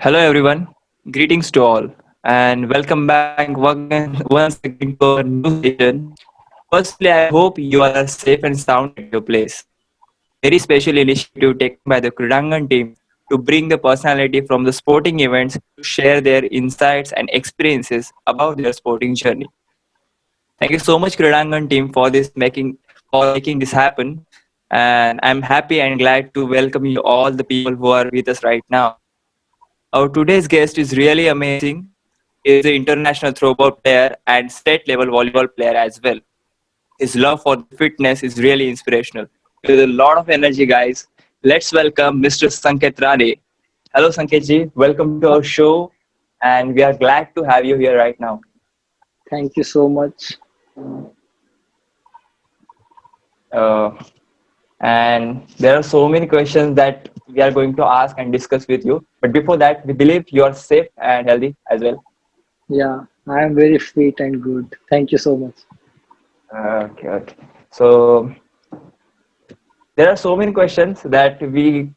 Hello, everyone. Greetings to all, and welcome back once again to our new session. Firstly, I hope you all are safe and sound at your place. It's a very special initiative taken by the Kridangan team to bring the personality from the sporting events to share their insights and experiences about their sporting journey. Thank you so much, Kridangan team, for making this happen. And I'm happy and glad to welcome you all the people who are with us right now. Our today's guest is really amazing. He is an international throwball player and state level volleyball player as well. His love for the fitness is really inspirational. With a lot of energy, guys. Let's welcome Mr. Sanket Rane. Hello, Sanketji. Welcome to our show, and we are glad to have you here right now. Thank you so much. Uh, and there are so many questions that we are going to ask and discuss with you. But before that, we believe you are safe and healthy as well. Yeah, I am very fit and good. Thank you so much. Okay. So there are so many questions that we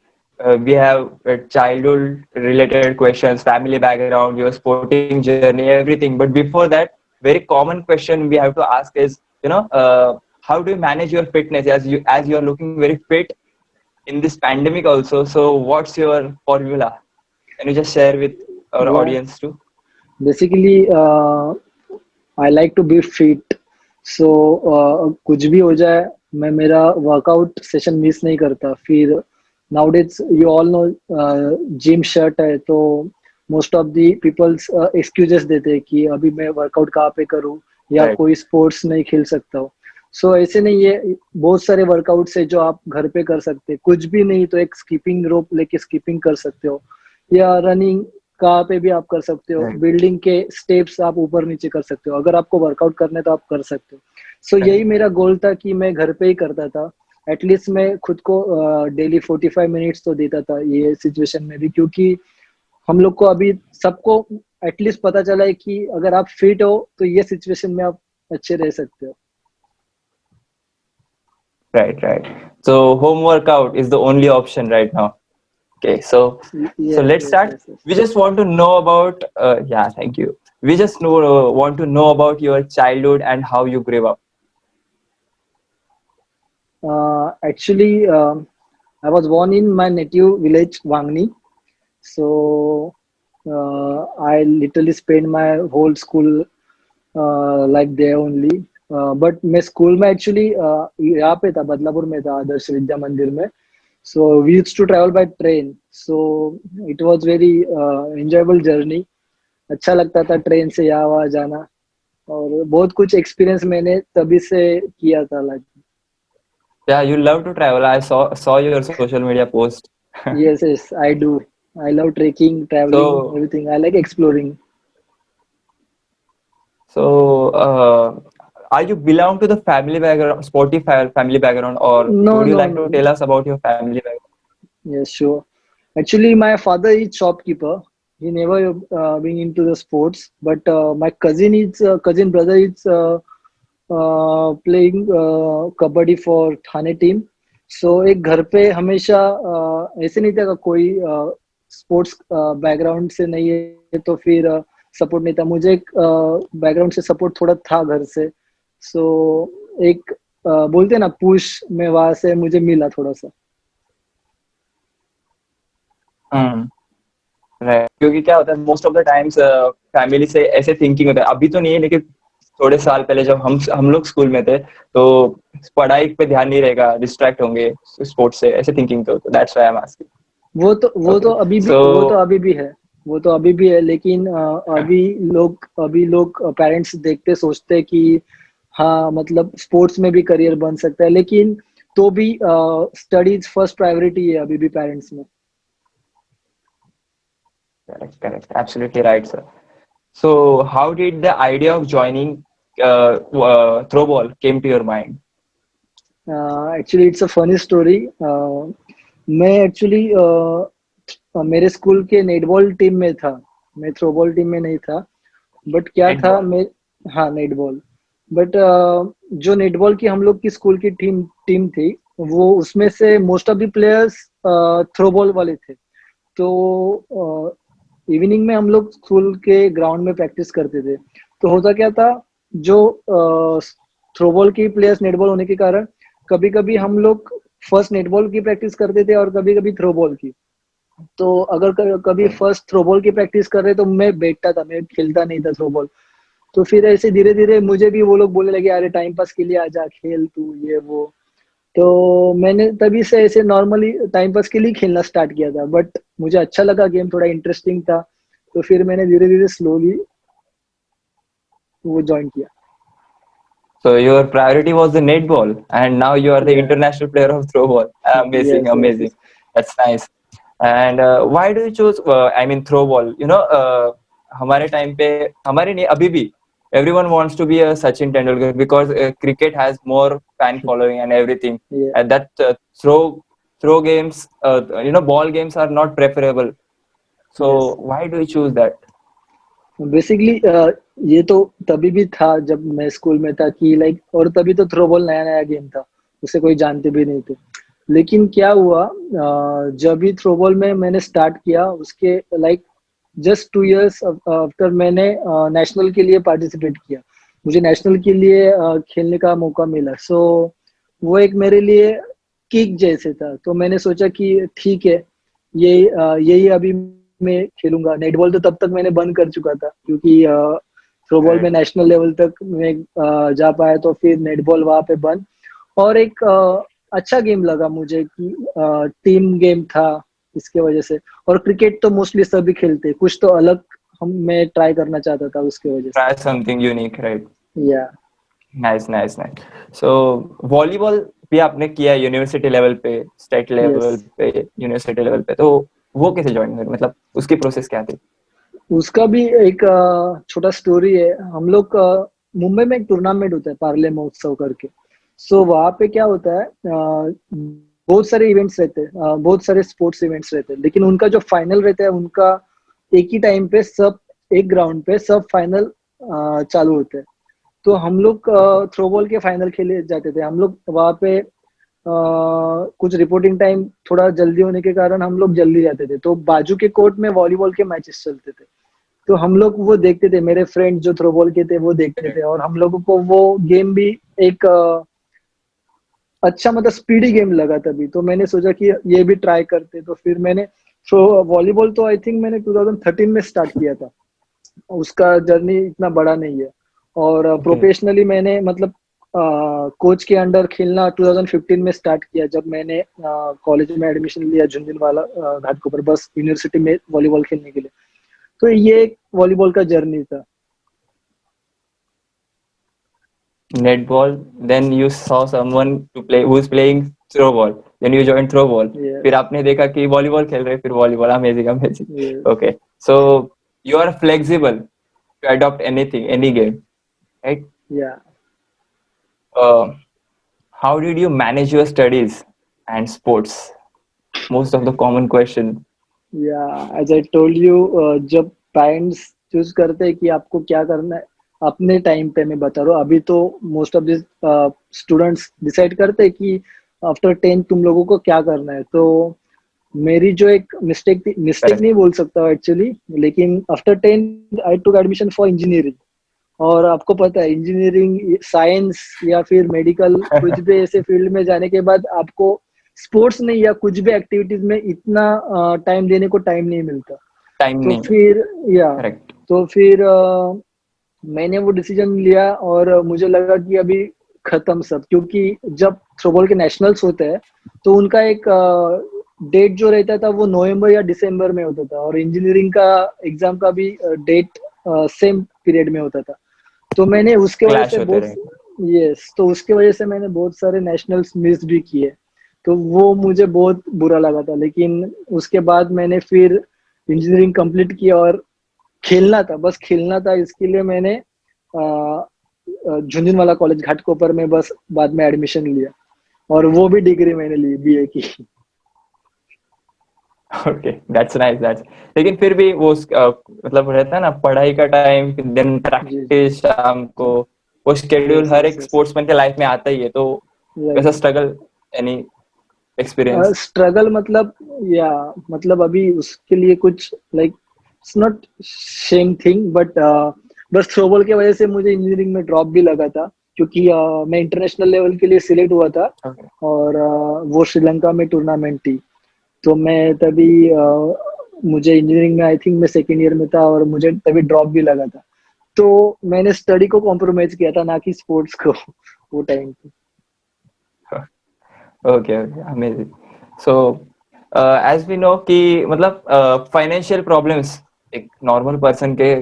have childhood related questions, family background, your sporting journey, everything. But before that, very common question we have to ask is, how do you manage your fitness as you are looking very fit in this pandemic also? So what's your formula? Can you just share with our Yeah, audience too? basically, I like to be fit. So कुछ भी हो जाए मैं मेरा workout session miss नहीं करता फिर nowadays you all know gym shirt है तो most of the people's excuses देते हैं कि अभी मैं वर्कआउट कहाँ पे करूँ या Right. कोई स्पोर्ट्स नहीं खेल सकता हूँ सो ऐसे नहीं है बहुत सारे वर्कआउट्स है जो आप घर पे कर सकते हैं कुछ भी नहीं तो एक स्कीपिंग रोप लेके स्कीपिंग कर सकते हो या रनिंग कहाँ पे भी आप कर सकते हो Right. बिल्डिंग के स्टेप्स आप ऊपर नीचे कर सकते हो अगर आपको वर्कआउट करना है तो आप कर सकते हो सो यही Right. मेरा गोल था कि मैं घर पे ही करता था एटलीस्ट मैं खुद को डेली 45 मिनट्स तो देता था ये सिचुएशन में भी क्योंकि हम लोग को अभी सबको एटलीस्ट पता चला है कि अगर आप फिट हो तो ये सिचुएशन में आप अच्छे रह सकते हो Right. So home workout is the only option right now. Okay, so yes let's yes start. Yes yes We just want to know about yeah, thank you. We just want to know about your childhood and how you grew up. actually I was born in my native village Wangni. So I literally spent my whole school like there only. But मैं school में actually यहाँ पे था बदलापुर में था आदर्श विद्या मंदिर में so we used to travel by train so it was very enjoyable journey अच्छा लगता था ट्रेन से यहाँ वहाँ जाना और बहुत कुछ एक्सपीरियंस मैंने तभी से किया था like Yeah, you love to travel. I saw your social media post. Yes yes I do I love trekking travelling So everything I like exploring so are you belong to the family background, sporty family background, or know would you know like know to tell us about your family background? Yes, sure. Actually, my father is shopkeeper. He never been into the sports, but my cousin brother is playing kabaddi for Thane team so एक घर पे हमेशा ऐसे नहीं था कि कोई sports background से नहीं है तो फिर सपोर्ट नहीं था मुझे एक बैकग्राउंड से सपोर्ट थोड़ा था घर से सो एक बोलते हैं ना पुश में वहां से मुझे मिला थोड़ा सा हम्म क्योंकि क्या होता है most of the times family से ऐसे थिंकिंग होता है अभी तो नहीं है लेकिन थोड़े साल पहले जब हम लोग स्कूल में थे तो पढ़ाई पे ध्यान नहीं रहेगा डिस्ट्रैक्ट होंगे स्पोर्ट्स से ऐसे थिंकिंग तो that's why I am asking वो तो ओके अभी भी सो वो तो अभी भी है वो तो अभी भी है लेकिन अभी लोग पेरेंट्स देखते सोचते कि हाँ मतलब स्पोर्ट्स में भी करियर बन सकता है लेकिन तो भी स्टडीज फर्स्ट प्रायोरिटी है अभी भी पेरेंट्स में correct absolutely right sir so how did the idea of joining throw ball came to your mind actually it's a funny story मैं एक्चुअली मेरे स्कूल के नेटबॉल टीम में था मैं थ्रोबॉल टीम में नहीं था बट क्या नेट था बॉल मैं हाँ नेटबॉल बट जो नेटबॉल की हम लोग की स्कूल की टीम टीम थी वो उसमें से most of the players throwball वाले थे तो इवनिंग में हम लोग स्कूल के ग्राउंड में प्रैक्टिस करते थे। तो होता क्या था, जो थ्रोबॉल की प्लेयर्स नेटबॉल होने के कारण कभी कभी हम लोग फर्स्ट नेटबॉल की प्रैक्टिस करते थे और कभी कभी थ्रोबॉल की। तो अगर कभी Okay. फर्स्ट थ्रोबॉल की प्रैक्टिस कर रहे तो मैं बैठता था, मैं खेलता नहीं था थ्रोबॉल। तो फिर ऐसे धीरे धीरे मुझे भी वो लोग बोलने लगे, अरे टाइम पास के लिए आजा खेल तू, ये वो। तो मैंने तभी से ऐसे नॉर्मली टाइम पास के लिए खेलना स्टार्ट किया था, बट मुझे अच्छा लगा, गेम थोड़ा इंटरेस्टिंग था। तो फिर मैंने धीरे धीरे स्लोली वो ज्वाइन किया। So your priority was the netball, and now you are the या international player of throwball. Amazing, yes yes amazing. Yes That's nice. And why do you choose? I mean, throwball. हमारे time पे हमारे नहीं अभी भी everyone wants to be a Sachin Tendulkar because cricket has more fan following and everything. या And that throw games, ball games are not preferable. Yes. So why do you choose that? Basically ये तो तभी भी था जब मैं school में था कि लाइक, और तभी तो थ्रोबॉल नया नया गेम था, उसे कोई जानते भी नहीं थे। लेकिन क्या हुआ, जब भी थ्रोबॉल में मैंने स्टार्ट किया उसके लाइक जस्ट 2 इयर्स आफ्टर मैंने नेशनल के लिए पार्टिसिपेट किया। मुझे नेशनल के लिए खेलने का मौका मिला। सो वो एक मेरे लिए किक जैसे था। तो मैंने सोचा कि ठीक है, यही अभी मैं खेलूंगा। नेटबॉल तो तब तक मैंने बंद कर चुका था, क्योंकि थ्रोबॉल में Correct. नेशनल लेवल तक मैं जा पाया, तो फिर नेटबॉल वहां पे बंद। और एक अच्छा गेम लगा मुझे कि टीम गेम था इसके वजह से। और क्रिकेट तो मोस्टली सभी खेलते हैं, कुछ तो अलग हम मैं ट्राई करना चाहता था उसके वजह से। Try something unique, right? या नाइस नाइस नाइस। सो वॉलीबॉल भी आपने किया यूनिवर्सिटी लेवल पे, स्टेट यस। लेवल पे, यूनिवर्सिटी लेवल पे, तो वो कैसे ज्वाइन करें, मतलब उसकी प्रोसेस क्या थी? उसका भी एक छोटा स्टोरी है। हम लोग मुंबई में एक टूर्नामेंट होता है पार्ले महोत्सव करके। सो वहाँ पे क्या होता है, बहुत सारे इवेंट्स रहते हैं, बहुत सारे स्पोर्ट्स इवेंट्स रहते हैं, लेकिन उनका जो फाइनल रहता है उनका एक ही टाइम पे सब, एक ग्राउंड पे सब फाइनल चालू होते हैं। तो हम लोग ओके। थ्रोबॉल के फाइनल खेले जाते थे। हम लोग वहाँ पे कुछ रिपोर्टिंग टाइम थोड़ा जल्दी होने के कारण हम लोग जल्दी जाते थे। तो बाजू के कोर्ट में वॉलीबॉल के मैचेस चलते थे। तो हम लोग वो देखते थे, मेरे फ्रेंड जो थ्रोबॉल के थे वो देखते थे, और हम लोगों को वो गेम भी एक अच्छा मतलब स्पीडी गेम लगा तभी। तो मैंने सोचा कि ये भी ट्राई करते। तो फिर मैंने वॉलीबॉल तो आई थिंक मैंने 2013 में स्टार्ट किया था। उसका जर्नी इतना बड़ा नहीं है। और ओके। प्रोफेशनली मैंने मतलब कोच के अंडर खेलना 2015 में स्टार्ट किया, जब मैंने कॉलेज में एडमिशन लिया झुंझुनवाला घाटकोपर बस यूनिवर्सिटी में वॉलीबॉल खेलने के लिए। तो ये एक वॉलीबॉल का जर्नी था। Netball, then you saw someone to play who is playing throw ball, then you join throw ball, फिर यस आपने देखा कि वॉलीबॉल खेल रहे, फिर volleyball. Amazing amazing. Yes. Okay. So you are flexible to adopt anything, any game, right? Yeah How did you manage your studies and sports? Most of the common question. या as I told you, जब parents choose करते हैं कि आपको क्या करना है अपने टाइम पे, मैं बता रहा हूँ, अभी तो most of this students decide करते हैं कि आफ्टर 10 तुम लोगों को क्या करना है। तो मेरी जो एक मिस्टेक थी, मिस्टेक Correct. नहीं बोल सकता एक्चुअली, लेकिन after 10 I took admission for engineering. और आपको पता है इंजीनियरिंग, साइंस या फिर मेडिकल, कुछ भी ऐसे फील्ड में जाने के बाद आपको स्पोर्ट्स नहीं या कुछ भी एक्टिविटीज में इतना टाइम देने को टाइम नहीं मिलता। Time तो नहीं। फिर या Correct. तो फिर मैंने वो डिसीजन लिया, और मुझे लगा कि अभी खत्म सब, क्योंकि जब थ्रोबॉल के नेशनल्स होते हैं तो उनका एक डेट जो रहता था वो नवंबर या दिसंबर में होता था, और इंजीनियरिंग का एग्जाम का भी डेट सेम पीरियड में होता था। तो मैंने उसके वजह Clash से होते बहुत, रहे। यस, तो उसके वजह से मैंने बहुत सारे नेशनल्स मिस भी किए। तो वो मुझे बहुत बुरा लगा था, लेकिन उसके बाद मैंने फिर इंजीनियरिंग कंप्लीट किया, और खेलना था, बस खेलना था, इसके लिए मैंने झुंझुनवाला कॉलेज घाटकोपर में बस बाद में एडमिशन लिया, और वो भी डिग्री मैंने ली बीए की। Okay, that's nice, that's. लेकिन फिर भी वो मतलब रहता है ना पढ़ाई का टाइम, देन जी जी। प्रैक्टिस शाम को, वो शेड्यूल यस हर यस एक यस। स्पोर्ट्समैन के लाइफ में आता ही है। तो वैसा right. Struggle, any experience? Struggle मतलब, या मतलब अभी उसके लिए कुछ like it's not same thing, but बस थ्रोबॉल की वजह से मुझे इंजीनियरिंग में ड्रॉप भी लगा था, क्योंकि मैं इंटरनेशनल लेवल के लिए सिलेक्ट हुआ था, Okay. और वो श्रीलंका में टूर्नामेंट थी। तो मैं तभी मुझे इंजीनियरिंग में, आई थिंक मैं सेकेंड ईयर में था, और मुझे तभी ड्रॉप भी लगा था। तो मैंने स्टडी को कॉम्प्रोमाइज किया था, ना कि स्पोर्ट्स को वो टाइम पे। Okay okay, amazing. So as we know कि मतलब फाइनेंशियल प्रॉब्लम्स एक नॉर्मल पर्सन के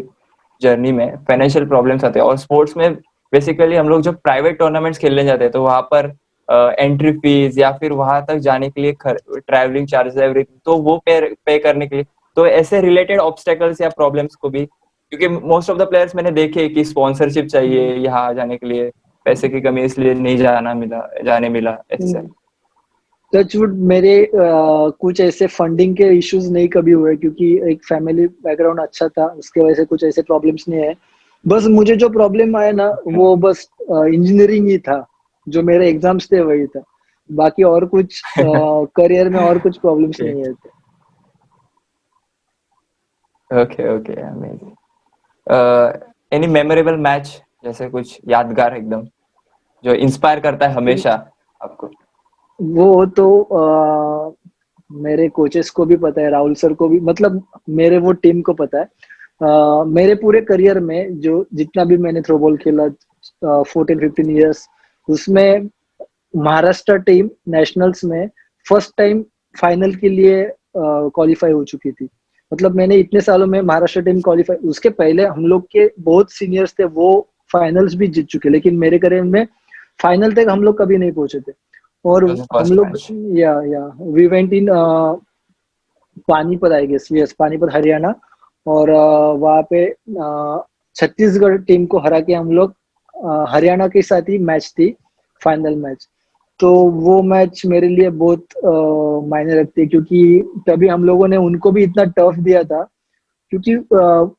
जर्नी में फाइनेंशियल प्रॉब्लम्स आते हैं, और स्पोर्ट्स में बेसिकली हम लोग जो प्राइवेट टूर्नामेंट्स खेलने जाते हैं तो वहां पर एंट्री फीस या फिर वहां तक जाने के लिए ट्रैवलिंग चार्जेस एवरीथिंग, तो वो पे करने के लिए, तो ऐसे रिलेटेड ऑब्स्टेकल्स या प्रॉब्लम्स को भी, क्योंकि मोस्ट ऑफ द प्लेयर्स मैंने देखे कि स्पॉन्सरशिप चाहिए यहाँ जाने के लिए, पैसे की कमी इसलिए नहीं जाने मिला ऐसे। टचवुड मेरे कुछ ऐसे फंडिंग के इश्यूज नहीं कभी हुए, क्योंकि एक फैमिली बैकग्राउंड अच्छा था, उसके वजह से कुछ ऐसे प्रॉब्लम्स नहीं है। बस मुझे जो प्रॉब्लम आया ना, वो बस इंजीनियरिंग ही था, जो मेरे एग्जाम्स थे वही था। बाकी और कुछ करियर में और कुछ प्रॉब्लम्स नहीं है थे। Okay okay, amazing. Any memorable match, जैसे कुछ यादगार एकदम जो इंस्पायर करता है हमेशा आपको? वो तो मेरे कोचेस को भी पता है, राहुल सर को भी, मतलब मेरे वो टीम को पता है। मेरे पूरे करियर में जो जितना भी मैंने थ्रोबॉल खेला, 14-15 ईयर्स, उसमें महाराष्ट्र टीम नेशनल्स में फर्स्ट टाइम फाइनल के लिए क्वालिफाई हो चुकी थी। मतलब मैंने इतने सालों में महाराष्ट्र टीम क्वालिफाई, उसके पहले हम लोग के बहुत सीनियर्स थे, वो फाइनल्स भी जीत चुके, लेकिन मेरे करियर में फाइनल तक हम लोग कभी नहीं पहुंचे थे। और हम फर्स्ट लोग, match. Yeah we went in Panipat, I guess, yes, Panipat Haryana. और वहाँ पे छत्तीसगढ़ टीम को हरा के हम लोग हरियाणा के साथ ही मैच थी, फाइनल मैच। तो वो मैच मेरे लिए बहुत मायने रखती है, क्योंकि तभी हम लोगों ने उनको भी इतना टफ दिया था। क्योंकि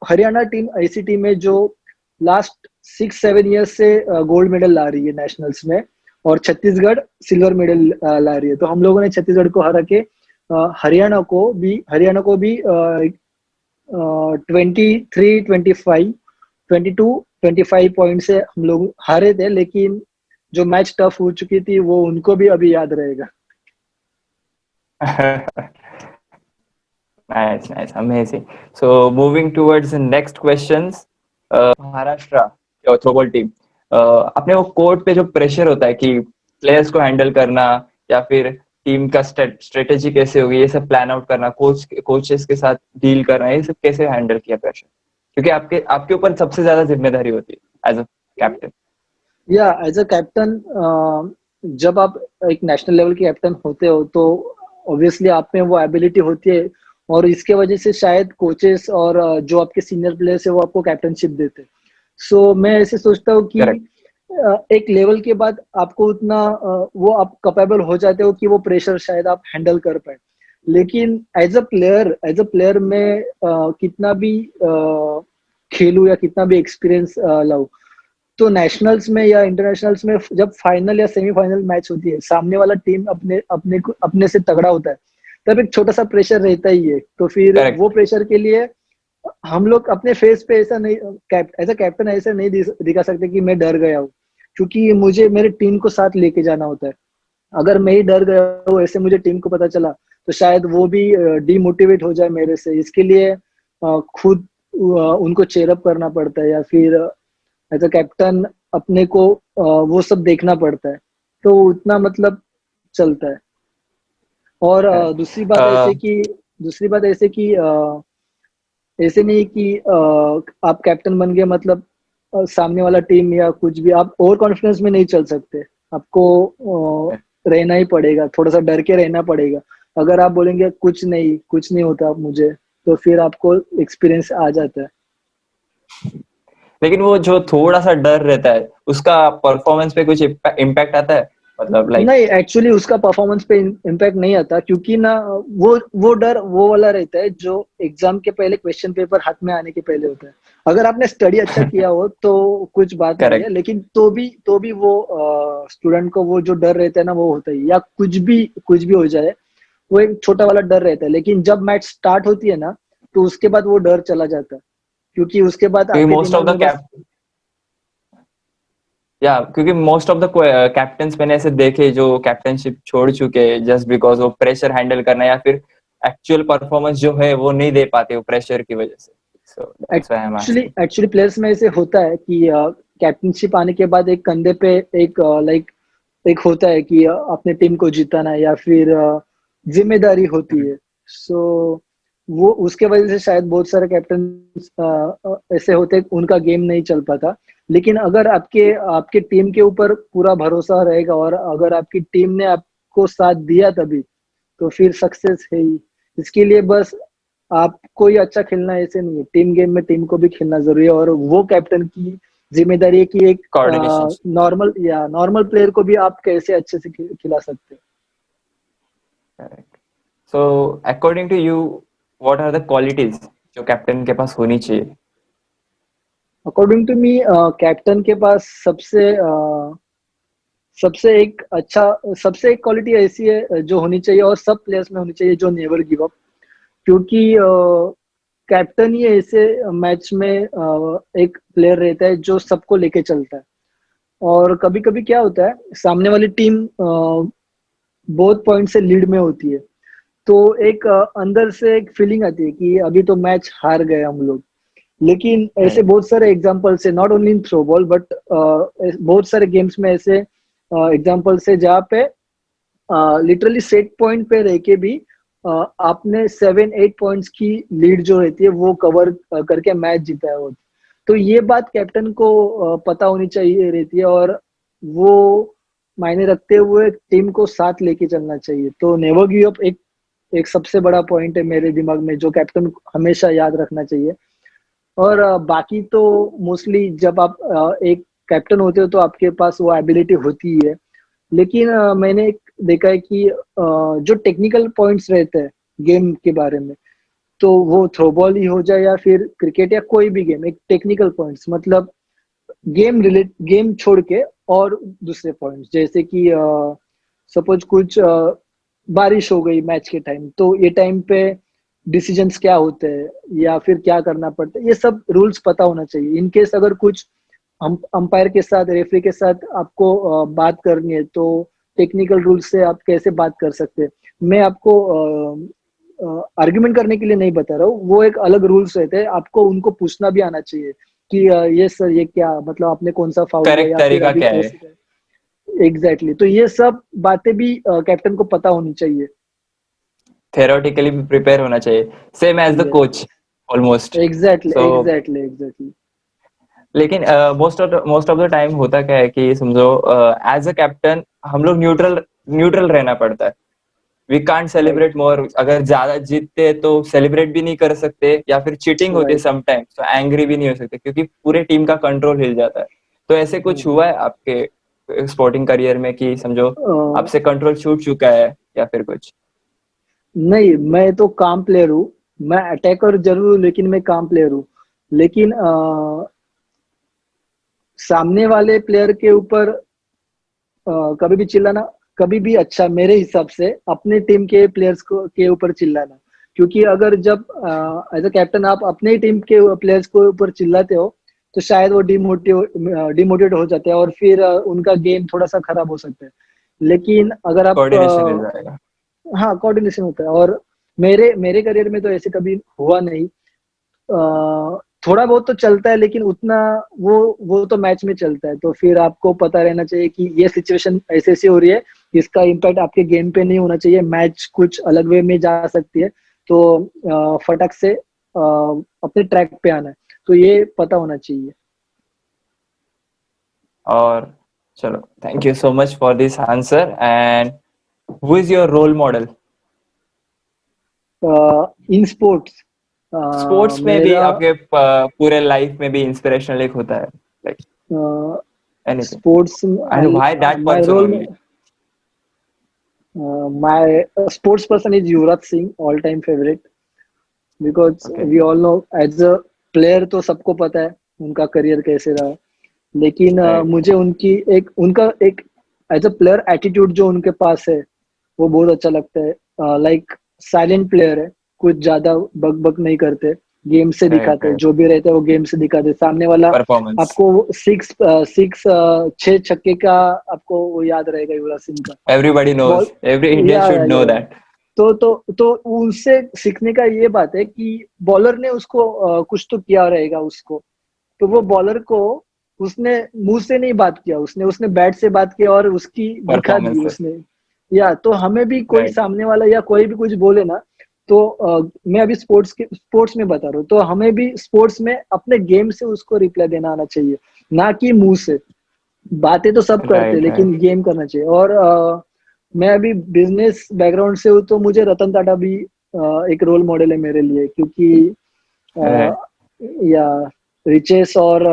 हरियाणा टीम ऐसी टीम है जो लास्ट 6-7 ईयर्स से गोल्ड मेडल ला रही है नेशनल्स में, और छत्तीसगढ़ सिल्वर मेडल ला रही है। तो हम लोगों ने छत्तीसगढ़ को हरा के हरियाणा को भी 22-25 पॉइंट से हम लोग हारे थे, लेकिन जो मैच टफ हो चुकी थी वो उनको भी अभी याद रहेगा। Nice, nice, amazing. So moving towards the next questions, Maharashtra throwball team, अपने वो कोर्ट पे जो प्रेशर होता है कि प्लेयर्स को हैंडल करना, या फिर टीम का स्ट्रेटेजी कैसे होगी, ये सब प्लान आउट करना, कोचेस के साथ डील करना, ये सब कैसे हैंडल किया प्रेशर, क्योंकि आपके आपके ऊपर सबसे ज्यादा जिम्मेदारी होती है एज अ कैप्टन। या एज अ कैप्टन, जब आप एक नेशनल लेवल के कैप्टन होते हो, तो ऑब्वियसली आप में वो एबिलिटी होती है, और इसके वजह से शायद कोचेस और जो आपके सीनियर प्लेयर्स है वो आपको कैप्टनशिप देते हैं। सो मैं ऐसे सोचता हूँ कि करेक्ट। एक लेवल के बाद आपको उतना वो आप कैपेबल हो जाते हो कि वो प्रेशर शायद आप हैंडल कर पाए। लेकिन एज अ प्लेयर में कितना भी खेलूं या कितना भी एक्सपीरियंस लाऊं, तो नेशनल्स में या इंटरनेशनल्स में जब फाइनल या सेमीफाइनल मैच होती है, सामने वाला टीम अपने अपने को अपने से तगड़ा होता है, तब एक छोटा सा प्रेशर रहता ही है। तो फिर वो करेक्ट। प्रेशर के लिए हम लोग अपने फेस पे ऐसा नहीं, एज अ कैप्टन ऐसा नहीं दिखा सकते कि मैं डर गया हूँ, क्योंकि मुझे मेरे टीम को साथ लेके जाना होता है। अगर मैं ही डर गया हूँ, ऐसे मुझे टीम को पता चला, तो शायद वो भी डीमोटिवेट हो जाए मेरे से। इसके लिए खुद उनको चेयरअप करना पड़ता है, या फिर एज अ कैप्टन अपने को वो सब देखना पड़ता है। तो उतना मतलब चलता है। और दूसरी बात ऐसे कि ऐसे नहीं कि आप कैप्टन बन गए मतलब सामने वाला टीम या कुछ भी, आप ओवर कॉन्फिडेंस में नहीं चल सकते। आपको रहना ही पड़ेगा, थोड़ा सा डर के रहना पड़ेगा। अगर आप बोलेंगे कुछ नहीं होता मुझे, तो फिर आपको एक्सपीरियंस आ जाता है। लेकिन वो जो थोड़ा सा डर रहता है उसका परफॉर्मेंस पे कुछ इम्पैक्ट आता है, मतलब लाइक? नहीं, एक्चुअली उसका परफॉर्मेंस पे इम्पैक्ट नहीं आता, क्योंकि ना वो डर वो वाला रहता है जो एग्जाम के पहले क्वेश्चन पेपर हाथ में आने के पहले होता है। अगर आपने स्टडी अच्छा किया हो तो कुछ बात नहीं है, करेक्ट। लेकिन तो भी वो स्टूडेंट को वो जो डर रहता है ना, वो होता है, या कुछ भी हो जाए, वो एक छोटा वाला डर रहता है। लेकिन जब मैच स्टार्ट होती है ना, तो उसके बाद वो डर चला जाता है, क्योंकि उसके बाद क्योंकि आपके मोस्ट ऑफ दिमाग द में बस क्योंकि मोस्ट ऑफ द कैप्टन्स मैंने ऐसे देखे जो कैप्टनशिप छोड़ चुके हैं जस्ट बिकॉज वो प्रेशर हैंडल करना या फिर एक्चुअल परफॉर्मेंस जो है वो नहीं दे पाते वो प्रेशर की वजह से, so that's why I am actually asking. Actually players में ऐसे होता है कि कैप्टनशिप आने के बाद एक कंधे पे एक लाइक एक होता है कि अपने टीम को जिताना है, या फिर जिम्मेदारी होती है। सो वो उसके वजह से शायद बहुत सारे कैप्टन ऐसे होते हैं उनका गेम नहीं चल पाता। लेकिन अगर आपके आपके टीम के ऊपर पूरा भरोसा रहेगा और अगर आपकी टीम ने आपको साथ दिया तभी, तो फिर सक्सेस है ही। इसके लिए बस आपको ही अच्छा खेलना है ऐसे नहीं है, टीम गेम में टीम को भी खेलना जरूरी है, और वो कैप्टन की जिम्मेदारी है कि एक कोऑर्डिनेशन. नॉर्मल प्लेयर को भी आप कैसे अच्छे से खिला सकते हैं। Correct. So according to you what are the qualities जो कैप्टन के पास होनी चाहिए? अकॉर्डिंग टू मी कैप्टन के पास सबसे एक अच्छा सबसे एक क्वालिटी ऐसी है जो होनी चाहिए और सब प्लेयर्स में होनी चाहिए, जो नेवर गिव अप। क्योंकि कैप्टन ही ऐसे मैच में एक प्लेयर रहता है जो सबको लेके चलता है। और कभी कभी क्या होता है, सामने वाली टीम बहुत पॉइंट से लीड में होती है, तो एक अंदर से एक फीलिंग आती है कि अभी तो मैच हार गए हम लोग। लेकिन ऐसे राइट. बहुत सारे एग्जांपल्स है, not only in throw ball but बहुत सारे गेम्स में ऐसे एग्जांपल्स है जहाँ पे लिटरली सेट पॉइंट पे रह के भी आपने 7-8 पॉइंट्स की लीड जो रहती है वो कवर करके मैच जीता है वो। तो ये बात कैप्टन को पता होनी चाहिए रहती है, और वो मायने रखते हुए टीम को साथ लेके चलना चाहिए। तो नेवर गिव अप एक एक सबसे बड़ा पॉइंट है मेरे दिमाग में, जो कैप्टन को हमेशा याद रखना चाहिए। और बाकी तो मोस्टली जब आप एक कैप्टन होते हो तो आपके पास वो एबिलिटी होती ही है। लेकिन मैंने देखा है कि जो टेक्निकल पॉइंट्स रहते हैं गेम के बारे में, तो वो थ्रो बॉल ही हो जाए या फिर क्रिकेट या कोई भी गेम, एक टेक्निकल पॉइंट्स मतलब गेम छोड़ के और दूसरे पॉइंट्स, जैसे कि सपोज कुछ बारिश हो गई मैच के टाइम, तो ये टाइम पे डिसीजंस क्या होते हैं या फिर क्या करना पड़ता है, ये सब रूल्स पता होना चाहिए। इन केस अगर कुछ अंपायर के साथ रेफरी के साथ आपको बात करनी है, तो टेक्निकल रूल से आप कैसे बात कर सकते हैं। मैं आपको आर्ग्यूमेंट करने के लिए नहीं बता रहा हूँ, वो एक अलग रूल्स रहते हैं, आपको उनको पूछना भी आना चाहिए कि ये सर ये क्या मतलब आपने कौन सा फाउल लिया करेक्ट या फिर तरीका अभी क्या है? ऐसे। एग्जैक्टली, तो ये सब बातें भी कैप्टन को पता होनी चाहिए। थेरोटिकली भी प्रिपेयर होना चाहिए, same as the yes, coach almost. Exactly so exactly exactly. लेकिन मोस्ट ऑफ द टाइम होता क्या है कि समझो एज अ कैप्टन हम लोग न्यूट्रल न्यूट्रल रहना पड़ता है. वी कांट राइट सेलिब्रेट मोर, अगर ज्यादा जीतते हैं तो सेलिब्रेट भी नहीं कर सकते या फिर चीटिंग होती है राइट। समटाइम्स तो एंग्री भी नहीं हो सकते क्योंकि पूरे टीम का कंट्रोल हिल जाता है. तो ऐसे कुछ हुआ है आपके स्पोर्टिंग करियर में कि समझो आपसे कंट्रोल छूट चुका है या फिर कुछ? नहीं, मैं तो काम प्लेयर हूँ। मैं अटैकर जरूर हूँ लेकिन मैं काम प्लेयर हूँ। लेकिन सामने वाले प्लेयर के ऊपर कभी भी चिल्लाना कभी भी अच्छा मेरे हिसाब से अपने टीम के प्लेयर्स को के ऊपर चिल्लाना। क्योंकि अगर जब एज अ कैप्टन आप अपने टीम के प्लेयर्स को ऊपर चिल्लाते हो, तो शायद वो डिमोटिवेट हो जाते हैं और फिर उनका गेम थोड़ा सा खराब हो सकता है। लेकिन अगर आप कोऑर्डिनेशन हिल जाएगा. हाँ, कोऑर्डिनेशन होता है। और मेरे मेरे करियर में तो ऐसे कभी हुआ नहीं। थोड़ा बहुत तो चलता है लेकिन उतना वो तो मैच में चलता है, तो फिर आपको पता रहना चाहिए कि ये सिचुएशन ऐसे ऐसी हो रही है, इसका इम्पैक्ट आपके गेम पे नहीं होना चाहिए, मैच कुछ अलग वे में जा सकती है। तो फटक से अपने ट्रैक पे आना है, तो ये पता होना चाहिए। और चलो, thank you so much for this answer. And who is your role model? In sports sports में भी मेरा आपके पूरे लाइफ में भी इंस्पिरेशनल एक होता है, like anything, sports and why that my person role only? my sports person is Yuvraj Singh, all time favorite, because okay. we all know as a player तो सबको पता है उनका करियर कैसे रहा। लेकिन राइट. मुझे उनका एक एज अ प्लेयर एटीट्यूड जो उनके पास है वो बहुत अच्छा लगता है। लाइक साइलेंट प्लेयर है, कुछ ज्यादा बक बक नहीं करते, गेम से राइट, दिखाते, राइट। जो भी रहते हैं वो गेम से दिखाते। सामने वाला परफॉर्मेंस। आपको सिक्स सिक्स 6 छक्के का आपको वो याद रहेगा, युवराज सिंह का एवरीबॉडी बॉल। Knows, every Indian should know yeah that. तो उनसे सीखने का ये बात है कि बॉलर ने उसको कुछ तो किया रहेगा उसको, तो वो बॉलर को उसने मुंह से नहीं बात किया, उसने उसने बैट से बात किया और उसकी दिखा दी परफॉर्मेंस है। उसने। या तो हमें भी कोई राइट, सामने वाला या कोई भी कुछ बोले ना, तो मैं अभी स्पोर्ट्स में बता रहा हूँ, तो हमें भी स्पोर्ट्स में अपने गेम से उसको रिप्लाई देना आना चाहिए, ना कि मुंह से। बातें तो सब करते हैं राइट, लेकिन राइट, गेम करना चाहिए। और मैं अभी बिजनेस बैकग्राउंड से हूँ, तो मुझे रतन टाटा भी एक रोल मॉडल है मेरे लिए, क्योंकि राइट। अ, या रिचेस और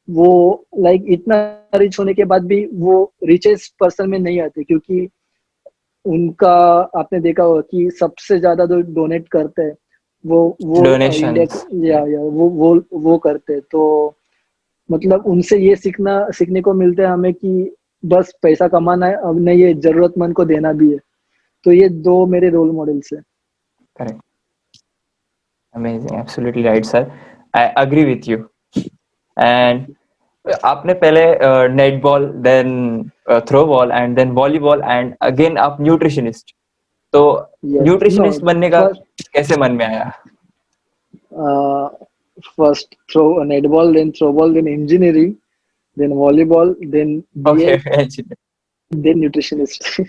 वो लाइक इतना रिच होने के बाद भी वो रिचेस्ट पर्सन में नहीं आते, क्योंकि उनका आपने देखा होगा कि सबसे ज्यादा जो डोनेट करते हैं वो इंडिया डोनेशंस। या वो करते हैं। तो मतलब उनसे ये सीखने को मिलता है हमें कि बस पैसा कमाना है, अब नहीं ये जरूरतमंद को देना भी है। तो ये दो मेरे रोल मॉडल्स है। Correct. Amazing, absolutely right sir. I agree with you. And आपने पहले net ball, then throw ball, and then volleyball, and again आप न्यूट्रिशनिस्ट। तो यस, नो, न्यूट्रिशनिस्ट बनने का फर्स्ट कैसे मन में आया? First throw netball, then throw ball, then engineering, then volleyball, then okay. BA, then nutritionist. So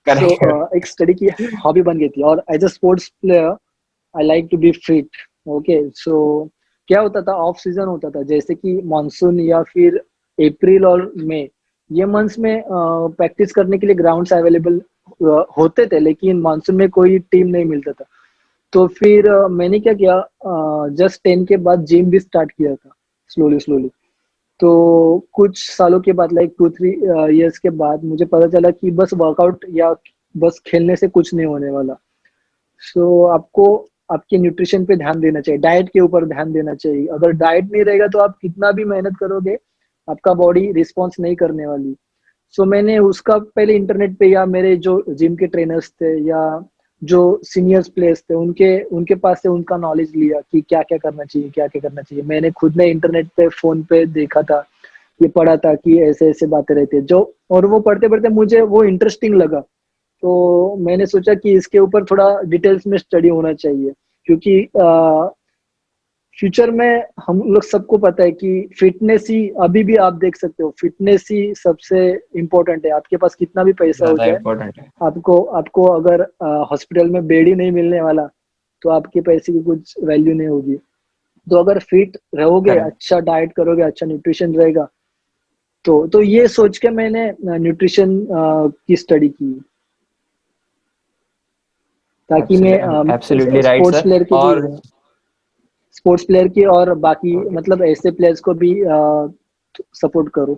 correct. एक study की हॉबी बन गई थी, और as a sports player I like to be fit. Okay, so क्या होता था, ऑफ सीजन होता था, जैसे कि मानसून या फिर अप्रैल और मई, ये मंथ्स में प्रैक्टिस करने के लिए ग्राउंड्स अवेलेबल होते थे, लेकिन मानसून में कोई टीम नहीं मिलता था। तो फिर मैंने क्या किया, जस्ट 10 के बाद जिम भी स्टार्ट किया था, स्लोली स्लोली। तो कुछ सालों के बाद, लाइक 2-3 इयर्स के बाद, मुझे पता चला कि बस वर्कआउट या बस खेलने से कुछ नहीं होने वाला। सो आपको आपके न्यूट्रिशन पे ध्यान देना चाहिए, डाइट के ऊपर ध्यान देना चाहिए। अगर डाइट नहीं रहेगा तो आप कितना भी मेहनत करोगे, आपका बॉडी रिस्पॉन्स नहीं करने वाली। सो मैंने उसका पहले इंटरनेट पे, या मेरे जो जिम के ट्रेनर्स थे, या जो सीनियर्स प्लेयर्स थे, उनके उनके पास से उनका नॉलेज लिया कि क्या क्या करना चाहिए, क्या क्या करना चाहिए। मैंने खुद ने इंटरनेट पे, फोन पे देखा था, ये पढ़ा था कि ऐसे ऐसे बातें रहती है जो, और वो पढ़ते पढ़ते मुझे वो इंटरेस्टिंग लगा। तो मैंने सोचा कि इसके ऊपर थोड़ा डिटेल्स में स्टडी होना चाहिए, क्योंकि फ्यूचर में हम लोग सबको पता है कि फिटनेस ही, अभी भी आप देख सकते हो, फिटनेस ही सबसे इम्पोर्टेंट है। आपके पास कितना भी पैसा हो ज्यादा जाए, इम्पोर्टेंट है। आपको आपको अगर हॉस्पिटल में बेड ही नहीं मिलने वाला, तो आपके पैसे की कुछ वैल्यू नहीं होगी। तो अगर फिट रहोगे, करेक्ट। अच्छा डाइट करोगे, अच्छा न्यूट्रिशन रहेगा, तो ये सोच के मैंने न्यूट्रिशन की स्टडी की, ताकि मैं absolutely right sports sir. Player की भी, और स्पोर्ट्स प्लेयर की और बाकी ओके, मतलब ऐसे प्लेयर्स को भी सपोर्ट करूं।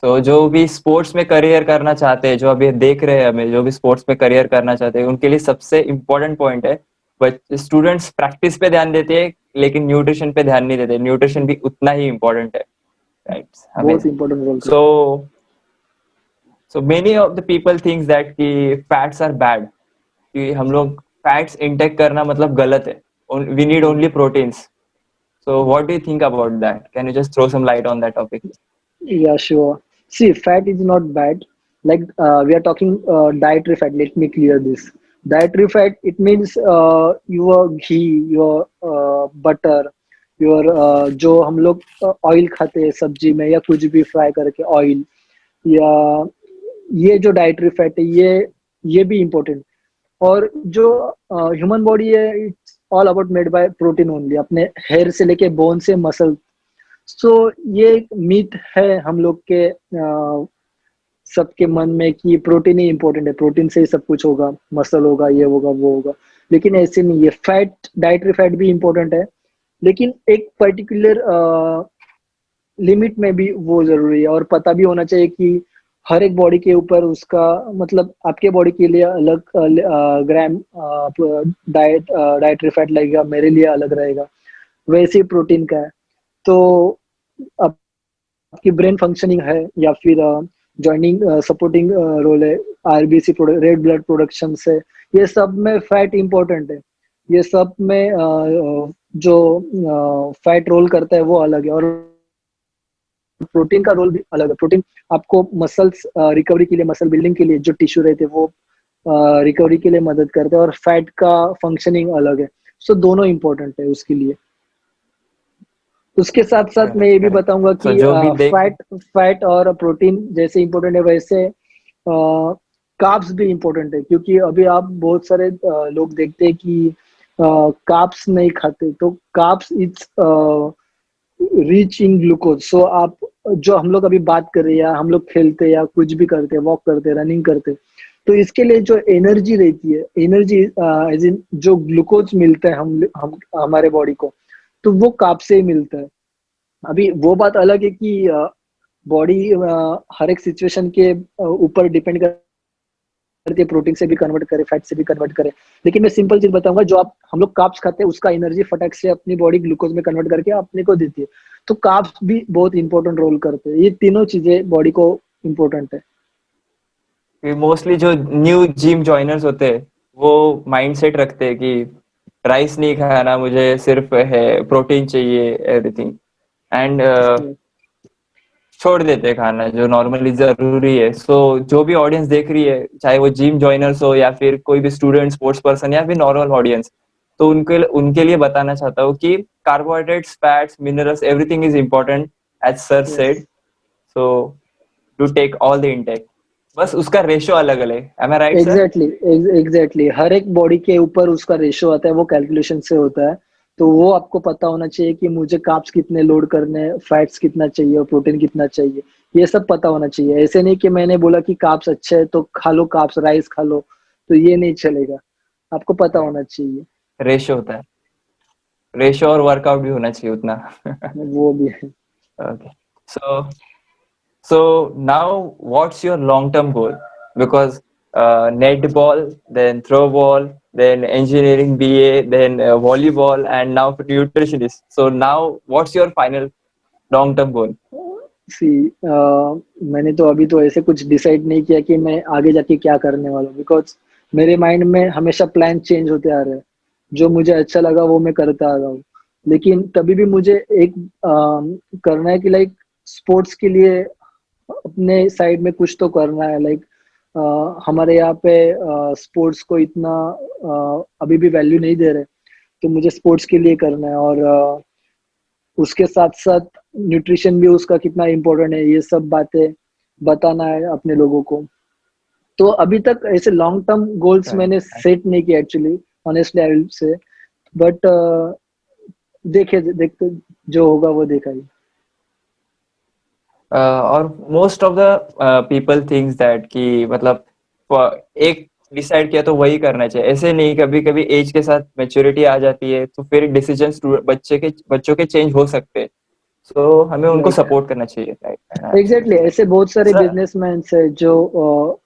तो जो भी स्पोर्ट्स में करियर करना चाहते हैं, जो अभी देख रहे हैं हमें, जो भी स्पोर्ट्स में करियर करना चाहते हैं, उनके लिए सबसे इम्पोर्टेंट पॉइंट है, बट स्टूडेंट्स प्रैक्टिस पे ध्यान देते हैं लेकिन न्यूट्रिशन पे ध्यान नहीं देते। न्यूट्रिशन भी उतना ही इम्पोर्टेंट है। राइट। बहुत amazing. Important role so so many of the people thinks that कि फैट्स आर बैड, कि हम लोग फैट्स इंटेक करना मतलब गलत है। वी नीड करता only proteins. So what do you think about that? Can you just throw some light on that topic? Yeah, sure. See, fat is not bad. Like we are talking dietary fat. Let me clear this. Dietary fat, it means your ghee, your butter, your जो हम लोग oil खाते हैं सब्जी में, या कुछ भी फ्राई करके ऑयल, या ये जो डाइटरी फैट है, ये भी इम्पोर्टेंट। और जो ह्यूमन बॉडी है, it's all about made by protein only, अपने हेयर से लेके बोन से मसल। सो ये एक मिथ है हम लोग के सबके मन में कि प्रोटीन ही इंपॉर्टेंट है, प्रोटीन से ही सब कुछ होगा, मसल होगा, ये होगा, वो होगा। लेकिन ऐसे नहीं है, फैट, डाइटरी फैट भी इंपॉर्टेंट है, लेकिन एक पर्टिकुलर लिमिट में भी वो जरूरी है। और पता भी होना चाहिए कि हर एक बॉडी के ऊपर उसका, मतलब आपके बॉडी के लिए अलग ग्राम डाइटरी फैट लगेगा, मेरे लिए अलग रहेगा, वैसे ही प्रोटीन का है। तो आपकी ब्रेन फंक्शनिंग है, या फिर जॉइनिंग सपोर्टिंग रोल है, आरबीसी रेड ब्लड प्रोडक्शन से, ये सब में फैट इंपॉर्टेंट है। ये सब में जो फैट रोल करता है वो अलग है, और प्रोटीन का रोल भी अलग है। प्रोटीन आपको मसल्स रिकवरी के लिए, मसल बिल्डिंग के लिए जो टिश्यू रहते हैं वो रिकवरी के लिए मदद करते हैं, और फैट का फंक्शनिंग अलग है। सो दोनों इंपॉर्टेंट है उसके लिए। उसके साथ साथ मैं करेक्ट ये भी करेक्ट। बताऊंगा सो कि जो भी देख। फैट फैट और प्रोटीन जैसे इंपॉर्टेंट है, वैसे कार्ब्स भी इंपॉर्टेंट है। क्योंकि अभी आप बहुत सारे लोग देखते हैं कि कार्ब्स नहीं खाते, तो carbs it's rich in glucose. So आप जो हम लोग अभी बात कर रहे हैं, या हम लोग खेलते हैं या कुछ भी करते हैं, वॉक करते हैं, रनिंग करते हैं, तो इसके लिए जो एनर्जी रहती है, एनर्जी एज इन जो ग्लूकोज मिलता है हम हमारे बॉडी को, तो वो कार्ब से ही मिलता है। अभी वो बात अलग है कि बॉडी हर एक सिचुएशन के ऊपर डिपेंड करती है, प्रोटीन से भी कन्वर्ट करे, फैट से भी कन्वर्ट करे। लेकिन मैं सिंपल चीज बताऊंगा, जो आप हम लोग कार्ब्स खाते हैं उसका एनर्जी फटाक से अपनी बॉडी ग्लूकोज में कन्वर्ट करके अपने को देती है। तो कार्ब्स भी बहुत इंपॉर्टेंट रोल करते हैं। ये तीनों चीजें बॉडी को इम्पोर्टेंट है। मोस्टली जो न्यू जिम जॉइनर्स होते हैं वो माइंडसेट रखते हैं कि राइस नहीं खाना, मुझे सिर्फ है प्रोटीन चाहिए एवरीथिंग, एंड छोड़ देते हैं खाना जो नॉर्मली जरूरी है। सो जो भी ऑडियंस देख रही है, चाहे वो जिम जॉइनर्स हो या फिर कोई भी स्टूडेंट, स्पोर्ट्स पर्सन या फिर नॉर्मल ऑडियंस, तो उनके उनके लिए बताना चाहता हूँ कि carbohydrates, fats, minerals, everything is important as sir said. Yes, so to take all the intake, बस उसका रेशो अलग अलग है। Am I right sir? Exactly, exactly. हर एक बॉडी के ऊपर उसका रेशो आता है, वो कैलकुलेशन से होता है। तो वो आपको पता होना चाहिए कि मुझे कार्ब्स कितने लोड करने हैं, फैट्स कितना चाहिए और प्रोटीन कितना चाहिए। ये सब पता होना चाहिए। ऐसे नहीं कि मैंने बोला कि कार्ब्स अच्छे है तो खा लो कार्ब्स, राइस खा लो, तो ये नहीं चलेगा। आपको पता होना चाहिए। रेशो होता है, रेशो और वर्कआउट भी होना चाहिए उतना। वो भी है। Okay. So, so now what's your long-term goal? Because netball, then throw ball, then engineering BA, then volleyball, and now nutritionist. So now what's your final long-term goal? सी मैंने तो अभी तो ऐसे कुछ डिसाइड नहीं किया कि मैं आगे जाके क्या करने वाला हूँ। बिकॉज मेरे माइंड में हमेशा प्लान चेंज होते आ रहे हैं। जो मुझे अच्छा लगा वो मैं करता आ रहा हूँ। लेकिन तभी भी मुझे एक करना है कि लाइक स्पोर्ट्स के लिए अपने साइड में कुछ तो करना है। लाइक हमारे यहाँ पे स्पोर्ट्स को इतना अभी भी वैल्यू नहीं दे रहे। तो मुझे स्पोर्ट्स के लिए करना है, और उसके साथ साथ न्यूट्रिशन भी उसका कितना इम्पोर्टेंट है, ये सब बातें बताना है अपने लोगों को। तो अभी तक ऐसे लॉन्ग टर्म गोल्स Correct. मैंने सेट नहीं किए actually, honestly I will say. But देखे देखते, जो होगा वो देखा ही। और most of the people thinks that कि मतलब एक डिसाइड किया तो वही करना चाहिए, ऐसे नहीं। कभी कभी एज के साथ मैच्योरिटी आ जाती है तो फिर डिसीजंस बच्चों के चेंज हो सकते हैं। सो हमें उनको लाइक सपोर्ट करना चाहिए, राइट? एग्जैक्टली, एब्सोल्युटली ऐसे बहुत सारे सर। बिजनेसमैन है जो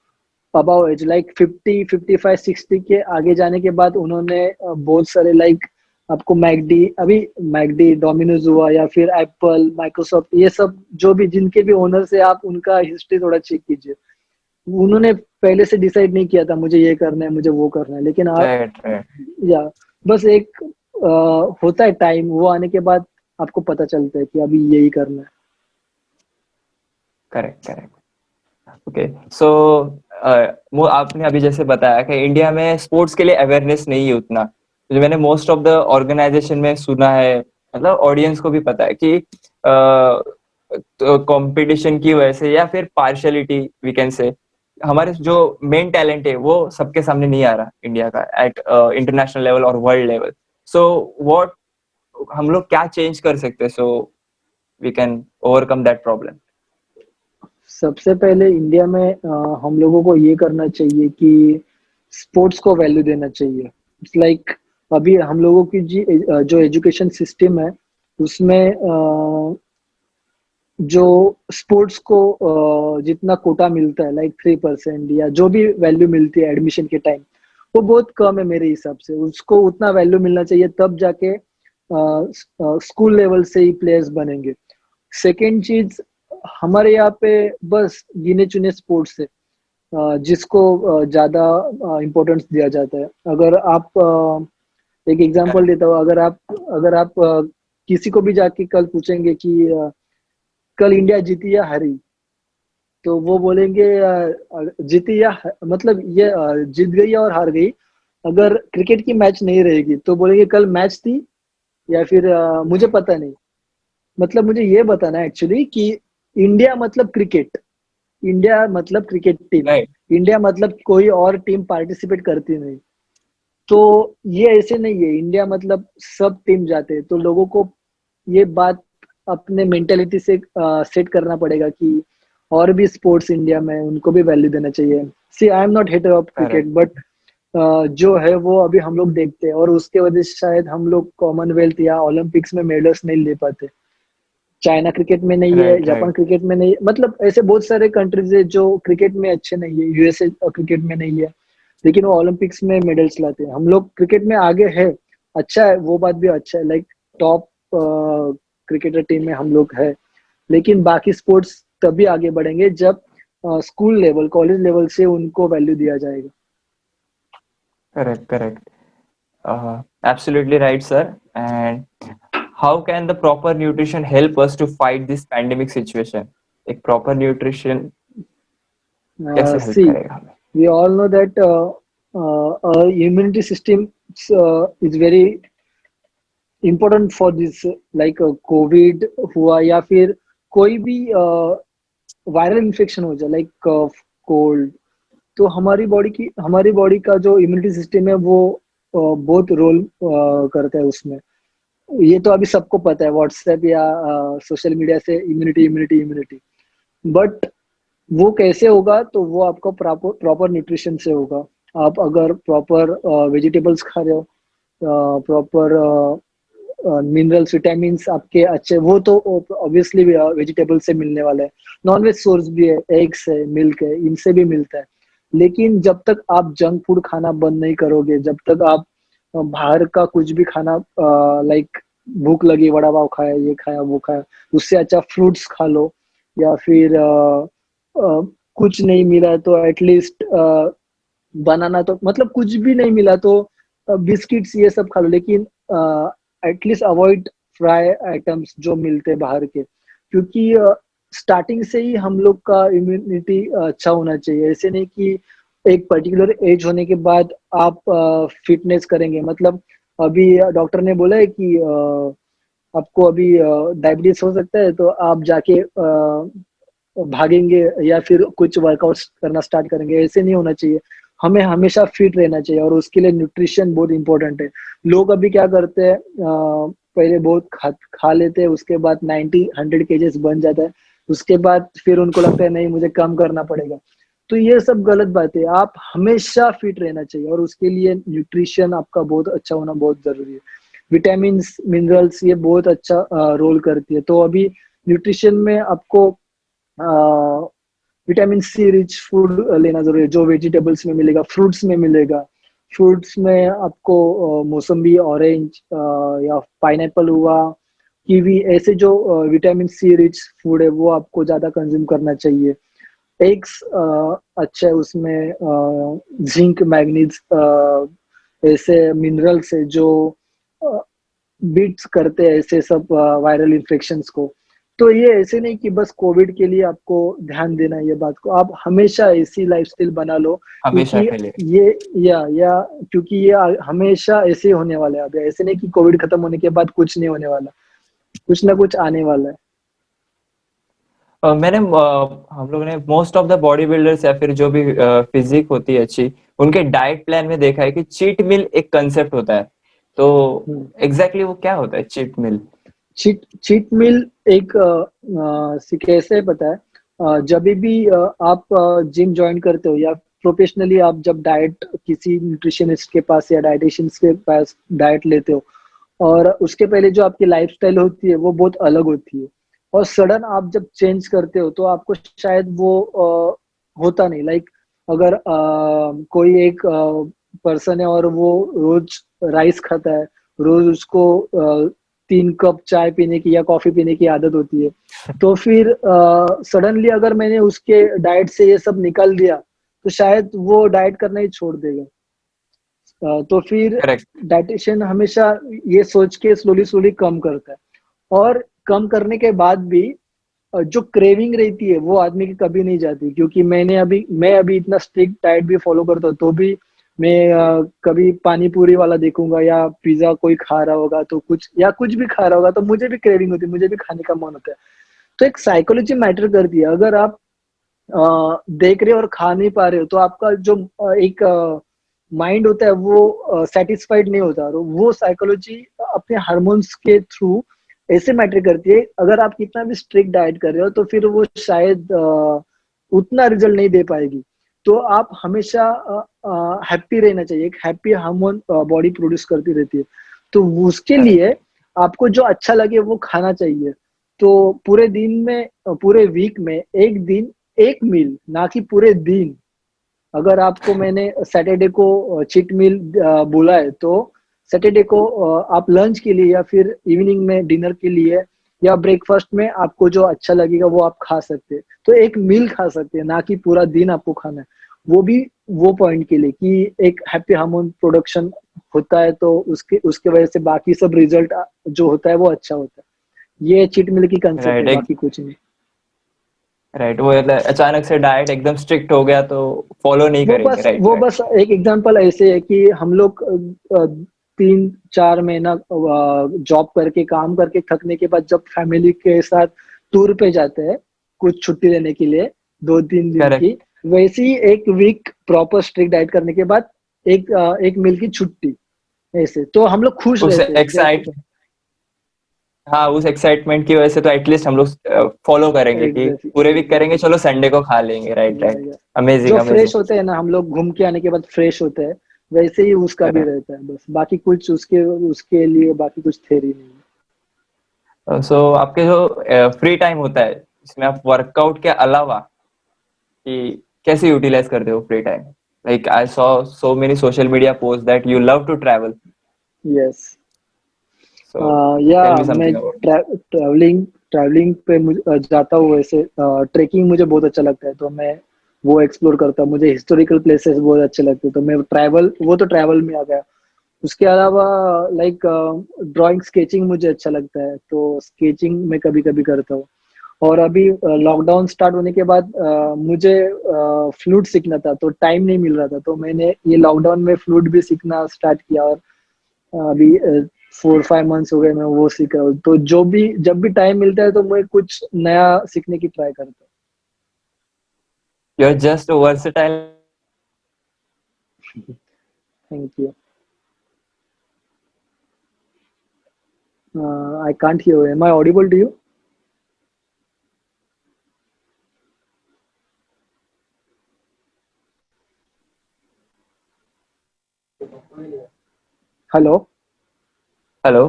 अबाउ एज लाइक 50, 55, 60 के आगे जाने के बाद उन्होंने बहुत सारे लाइक आपको मैकडी, अभी मैकडी, डोमिनोज हुआ, या फिर एप्पल, माइक्रोसॉफ्ट, ये सब जो भी जिनके भी ओनर्स है, आप उनका हिस्ट्री थोड़ा चेक कीजिए। उन्होंने पहले से डिसाइड नहीं किया था मुझे ये करना है, मुझे वो करना है। लेकिन राइट राइट। या बस एक होता है टाइम, वो आने के बाद आपको पता चलता है कि अभी यही करना है। Correct correct. ओके। सो वो आपने अभी जैसे बताया कि इंडिया में स्पोर्ट्स के लिए अवेयरनेस नहीं है उतना, जो मैंने मोस्ट ऑफ द ऑर्गेनाइजेशन में सुना है, मतलब ऑडियंस को भी पता है कि कंपटीशन की वजह से या फिर पार्शियलिटी वी कैन से, हमारे जो मेन टैलेंट है वो सबके सामने नहीं आ रहा इंडिया का एट इंटरनेशनल लेवल और वर्ल्ड लेवल। सो व्हाट हम लोग क्या चेंज कर सकते हैं so we can overcome that problem? सबसे पहले इंडिया में हम लोगों को ये करना चाहिए कि स्पोर्ट्स को वैल्यू देना चाहिए। इट्स लाइक अभी हम लोगों की जो एजुकेशन सिस्टम है उसमें जो स्पोर्ट्स को जितना कोटा मिलता है, लाइक 3% या जो भी वैल्यू मिलती है एडमिशन के टाइम, वो बहुत कम है मेरे हिसाब से। उसको उतना वैल्यू मिलना चाहिए, तब जाके स्कूल लेवल से ही प्लेयर्स बनेंगे। सेकेंड चीज, हमारे यहाँ पे बस गिने चुने स्पोर्ट्स है जिसको ज्यादा इम्पोर्टेंस दिया जाता है। अगर आप एक एग्जांपल Correct. देता हूँ, अगर आप किसी को भी जाके कल पूछेंगे कि कल इंडिया जीती या हारी, तो वो बोलेंगे जीती या मतलब ये जीत गई या और हार गई। अगर क्रिकेट की मैच नहीं रहेगी तो बोलेंगे कल मैच थी या फिर मुझे पता नहीं। मतलब मुझे ये बताना है एक्चुअली कि इंडिया मतलब क्रिकेट, इंडिया मतलब क्रिकेट टीम, Right. इंडिया मतलब कोई और टीम पार्टिसिपेट करती नहीं। तो ये ऐसे नहीं है, इंडिया मतलब सब टीम जाते हैं। तो लोगों को ये बात अपने मेंटेलिटी से सेट करना पड़ेगा कि और भी स्पोर्ट्स इंडिया में उनको भी वैल्यू देना चाहिए। See I am not hater of cricket, Correct. But जो है वो अभी हम लोग देखते हैं, और उसके वजह से शायद हम लोग कॉमनवेल्थ या ओलंपिक्स में मेडल्स नहीं ले पाते। चाइना क्रिकेट में नहीं है, Right. Japan Right. क्रिकेट में नहीं है, मतलब ऐसे बहुत सारे कंट्रीज है जो क्रिकेट में अच्छे नहीं है, यूएसए क्रिकेट में नहीं है, लेकिन वो ओलंपिक्स में मेडल्स लाते हैं। हम लोग क्रिकेट में आगे है, अच्छा है, वो बात भी अच्छा है, लाइक टॉप क्रिकेटर टीम में हम लोग है। लेकिन बाकी स्पोर्ट्स तभी आगे बढ़ेंगे जब स्कूल लेवल, कॉलेज लेवल से उनको वैल्यू दिया जाएगा। Correct. Correct. Absolutely right, sir. And how can the proper nutrition help us to fight this pandemic situation? एक proper nutrition कैसे help सी करेगा हमें? we all know that our immunity system is very important for this, like Covid हुआ या फिर कोई भी viral infection हो जाए, लाइक कफ, कोल्ड, तो हमारी बॉडी का जो इम्यूनिटी सिस्टम है वो बहुत रोल करता है उसमें। ये तो अभी सबको पता है, व्हाट्सएप या सोशल मीडिया से इम्यूनिटी इम्यूनिटी इम्यूनिटी। बट वो कैसे होगा, तो वो आपको प्रॉपर प्रॉपर न्यूट्रिशन से होगा। आप अगर प्रॉपर वेजिटेबल्स खा रहे हो, प्रॉपर मिनरल्स विटामिन्स आपके अच्छे, वो तो ऑब्वियसली वेजिटेबल से मिलने वाला है। नॉन वेज सोर्स भी है, एग्स है, मिल्क है, इनसे भी मिलता है। लेकिन जब तक आप जंक फूड खाना बंद नहीं करोगे, जब तक आप बाहर का कुछ भी खाना, लाइक भूख लगी वड़ा पाव खाया, ये खाया, वो खाया, उससे अच्छा फ्रूट्स खा लो, या फिर कुछ नहीं मिला तो एटलीस्ट बनाना, तो मतलब कुछ भी नहीं मिला तो बिस्किट्स ये सब खा लो, लेकिन एटलीस्ट अवॉइड फ्राई आइटम्स जो मिलते हैं बाहर के। क्योंकि स्टार्टिंग से ही हम लोग का इम्यूनिटी अच्छा होना चाहिए। ऐसे नहीं कि एक पर्टिकुलर एज होने के बाद आप फिटनेस करेंगे। मतलब अभी डॉक्टर ने बोला है कि आपको अभी डायबिटीज हो सकता है, तो आप जाके भागेंगे या फिर कुछ वर्कआउट करना स्टार्ट करेंगे, ऐसे नहीं होना चाहिए। हमें हमेशा फिट रहना चाहिए, और उसके लिए न्यूट्रिशन बहुत इंपॉर्टेंट है। लोग अभी क्या करते हैं, पहले बहुत खा लेते हैं, उसके बाद 90-100 केजेस बन जाता है, उसके बाद फिर उनको लगता है नहीं मुझे कम करना पड़ेगा। तो ये सब गलत बात है। आप हमेशा फिट रहना चाहिए, और उसके लिए न्यूट्रिशन आपका बहुत अच्छा होना बहुत जरूरी है। विटामिन मिनरल्स ये बहुत अच्छा रोल करती है। तो अभी न्यूट्रिशन में आपको विटामिन सी रिच फूड लेना जरूरी है, जो वेजिटेबल्स में मिलेगा, फ्रूट्स में मिलेगा। फ्रूट्स में आपको मौसम्बी, ऑरेंज या पाइनएप्पल हुआ, कीवी, ऐसे जो विटामिन सी रिच फूड है वो आपको ज्यादा कंज्यूम करना चाहिए। एग्स अच्छा है, उसमें जिंक, मैग्नीज, ऐसे मिनरल्स है जो बीट्स करते हैं ऐसे सब वायरल इन्फेक्शंस को। तो ये ऐसे नहीं कि बस कोविड के लिए आपको ध्यान देना है, ये बात को आप हमेशा ऐसी लाइफस्टाइल बना लो। हमेशा क्योंकि के लिए। ये या क्योंकि ये हमेशा ऐसे ही होने वाला है। अब ऐसे नहीं कि कोविड खत्म होने के बाद कुछ नहीं होने वाला, कुछ ना कुछ आने वाला है। हम लोग ने most of the body builders या फिर जो भी फिजिक होती है अच्छी, उनके डाइट प्लान में देखा है कि चीट मिल एक कंसेप्ट होता है। तो हम्म। एग्जैक्टली वो क्या होता है cheat meal? Cheat cheat meal एक कैसे पता है, जब भी आप जिम ज्वाइन करते हो या प्रोफेशनली आप जब डाइट किसी न्यूट्रिशनिस्ट के पास या डाइटिशियंस के पास डाइट लेते हो, और उसके पहले जो आपकी लाइफस्टाइल होती है वो बहुत अलग होती है, और सडन आप जब चेंज करते हो तो आपको शायद वो होता नहीं। लाइक अगर कोई एक पर्सन है और वो रोज राइस खाता है, रोज उसको 3 कप चाय पीने की या कॉफी पीने की आदत होती है, तो फिर सडनली अगर मैंने उसके डाइट से ये सब निकाल दिया तो शायद वो डाइट करना ही छोड़ देगा। तो फिर करेक्ट। डाइटिशियन हमेशा ये सोच के स्लोली स्लोली कम करता है, और कम करने के बाद भी जो क्रेविंग रहती है वो आदमी की कभी नहीं जाती, क्योंकि मैं अभी इतना स्ट्रिक्ट डाइट भी फॉलो करता हूँ, तो भी मैं कभी पानी पूरी वाला देखूंगा या पिज्जा कोई खा रहा होगा तो कुछ या कुछ भी खा रहा होगा तो मुझे भी क्रेविंग होती है, मुझे भी खाने का मन होता है। तो एक साइकोलॉजी मैटर करती है। अगर आप देख रहे हो और खा नहीं पा रहे हो तो आपका जो एक माइंड होता है वो सेटिस्फाइड नहीं होता, और वो साइकोलॉजी अपने हार्मोन्स के थ्रू ऐसे मैटर करती है। अगर आप कितना भी स्ट्रिक्ट डाइट कर रहे हो तो फिर वो शायद उतना रिजल्ट नहीं दे पाएगी। तो आप हमेशा हैप्पी रहना चाहिए, एक हैप्पी हार्मोन बॉडी प्रोड्यूस करती रहती है, तो उसके करेक्ट। लिए आपको जो अच्छा लगे वो खाना चाहिए। तो पूरे दिन में पूरे वीक में एक दिन एक मील, ना कि पूरे दिन। अगर आपको मैंने सैटरडे को चीट मील बोला है तो सैटरडे को आप लंच के लिए या फिर इवनिंग में डिनर के लिए या ब्रेकफास्ट में आपको जो अच्छा लगेगा वो आप खा सकते हैं। तो एक मील खा सकते हैं, ना कि पूरा दिन आपको खाना है। वो भी वो पॉइंट के लिए कि एक हैप्पी हार्मोन प्रोडक्शन होता है, तो उसके उसके वजह से बाकी सब रिजल्ट जो होता है वो अच्छा होता है। ये चीट मील की कंसेप्ट है, राइट। बाकी कुछ नहीं। राइट, वो मतलब अचानक से डाइट एकदम स्ट्रिक्ट हो गया तो फॉलो नहीं वो करेंगे। बस राइट, वो राइट। बस एक एग्जांपल ऐसे है कि हम लोग 3-4 महीना जॉब करके काम करके थकने के बाद जब फैमिली के साथ टूर पे जाते हैं कुछ छुट्टी लेने के लिए 2-3 दिन करेक्ट। की, वैसे ही एक वीक प्रॉपर स्ट्रिक्ट डाइट करने के बाद एक मील की छुट्टी, ऐसे तो हम लोग खुश उस रहते हैं जैसे। एक्साइट हाँ, उस एक्साइटमेंट की वजह से तो एटलीस्ट हम लोग फॉलो करेंगे कि एग्जैक्टली पूरे वीक करेंगे, एग्जैक्टली। चलो संडे को खा लेंगे। राइट, या, राइट। या। अमेजिंग, जो अमेजिंग। फ्रेश होते हैं ना, हम लोग घूम के आने के बाद फ्रेश होते हैं, वैसे ही उसका भी करेक्ट। रहता है। बस बाकी कुछ उसके उसके लिए बाकी कुछ थेरी नहीं सो आपके जो फ्री टाइम होता है इसमें आप वर्कआउट के अलावा कि कैसे यूटिलाइज करते हो free time? Like I saw so many social media post that you love to travel. है। यस। सो या टेल मी मैं समथिंग अबाउट। ट्रैवलिंग ट्रैवलिंग पे जाता हूँ वैसे। ट्रेकिंग मुझे बहुत अच्छा लगता है, तो मैं वो एक्सप्लोर करता हूँ। मुझे हिस्टोरिकल प्लेसेस बहुत अच्छे लगते हैं, तो मैं ट्रैवल वो तो ट्रैवल में आ गया। उसके अलावा लाइक ड्राइंग स्केचिंग मुझे अच्छा लगता है, तो स्केचिंग मैं कभी कभी करता हूँ। और अभी लॉकडाउन स्टार्ट होने के बाद मुझे फ्लूट सीखना था, तो टाइम नहीं मिल रहा था, तो मैंने ये लॉकडाउन में फ्लूट भी सीखना स्टार्ट किया। और अभी 4-5 मंथ्स हो गए मैं वो सीख रहा हूँ। तो जो भी जब भी टाइम मिलता है तो मैं कुछ नया सीखने की ट्राई करता यू आर जस्ट वर्सेटाइल। हूँ। Thank you. I can't hear, am I audible to you? Hello. Hello.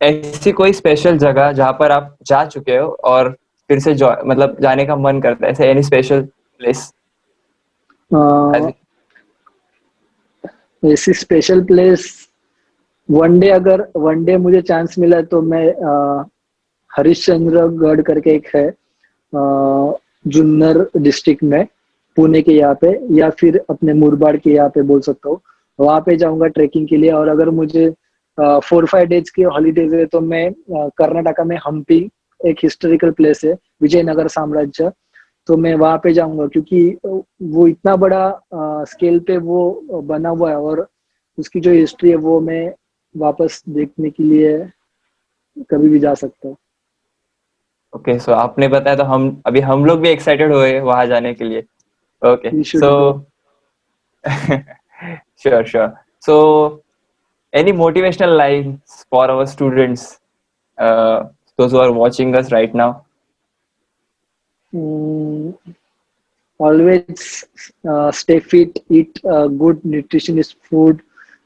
ऐसी कोई स्पेशल जगह जहाँ पर आप जा चुके हो और फिर से मतलब जाने का मन करता है, ऐसे एनी स्पेशल प्लेस? ऐसी स्पेशल प्लेस, वन डे मुझे चांस मिला तो मैं हरिश्चंद्रगढ़ करके एक है जुन्नर डिस्ट्रिक्ट में, पुणे के यहाँ पे, या फिर अपने मुरबाड के यहाँ पे बोल सकता हूँ, वहां पे जाऊंगा ट्रेकिंग के लिए। और अगर मुझे 4-5 डेज की हॉलीडेज है तो मैं कर्नाटका में हम्पी, एक हिस्टोरिकल प्लेस है, विजयनगर साम्राज्य, तो मैं वहां पे जाऊंगा, क्योंकि वो इतना बड़ा स्केल पे वो बना हुआ है, और उसकी जो हिस्ट्री है वो मैं वापस देखने के लिए कभी भी जा सकता हूँ। ओके, सो आपने बताया तो हम लोग भी एक्साइटेड हुए वहां जाने के लिए। Okay, we so should go. Sure, sure. So any motivational lines for our students, those who are watching us right now? Always stay fit, eat good nutritionist food.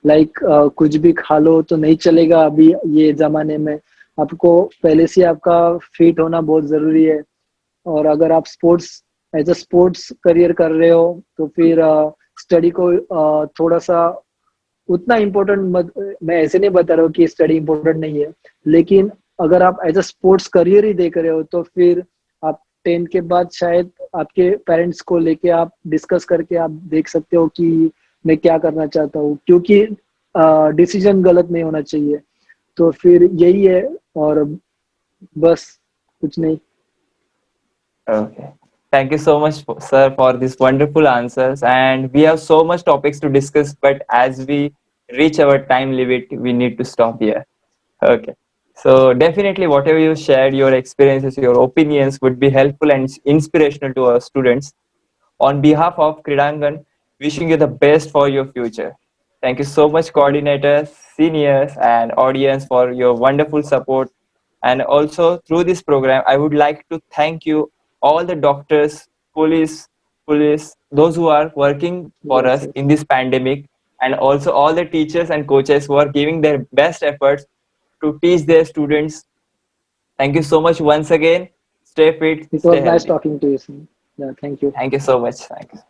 Like कुछ भी खा लो तो नहीं चलेगा अभी ये जमाने में। आपको पहले से आपका फिट होना बहुत जरूरी है। और अगर आप sports as a sports career कर रहे हो तो फिर स्टडी को थोड़ा सा उतना इम्पोर्टेंट मत, मैं ऐसे नहीं बता रहा हूँ कि स्टडी इम्पोर्टेंट नहीं है, लेकिन अगर आप एज अ स्पोर्ट्स करियर ही देख रहे हो तो फिर आप 10 के बाद शायद आपके पेरेंट्स को लेके आप डिस्कस करके आप देख सकते हो कि मैं क्या करना चाहता हूँ, क्योंकि डिसीजन गलत नहीं होना चाहिए। तो फिर यही है, और बस कुछ नहीं। Okay. Thank you so much, sir, for these wonderful answers. And we have so much topics to discuss, but as we reach our time limit, we need to stop here. Okay. So definitely, whatever you shared, your experiences, your opinions would be helpful and inspirational to our students. On behalf of Kridangan, wishing you the best for your future. Thank you so much, coordinators, seniors, and audience for your wonderful support. And also through this program, I would like to thank you, all the doctors, police, those who are working for Yes, us yes. in this pandemic, and also all the teachers and coaches who are giving their best efforts to teach their students. Thank you so much once again. Stay fit, It stay was nice healthy. talking to you, Sam. Yeah, thank you. Thank you so much. Thank you.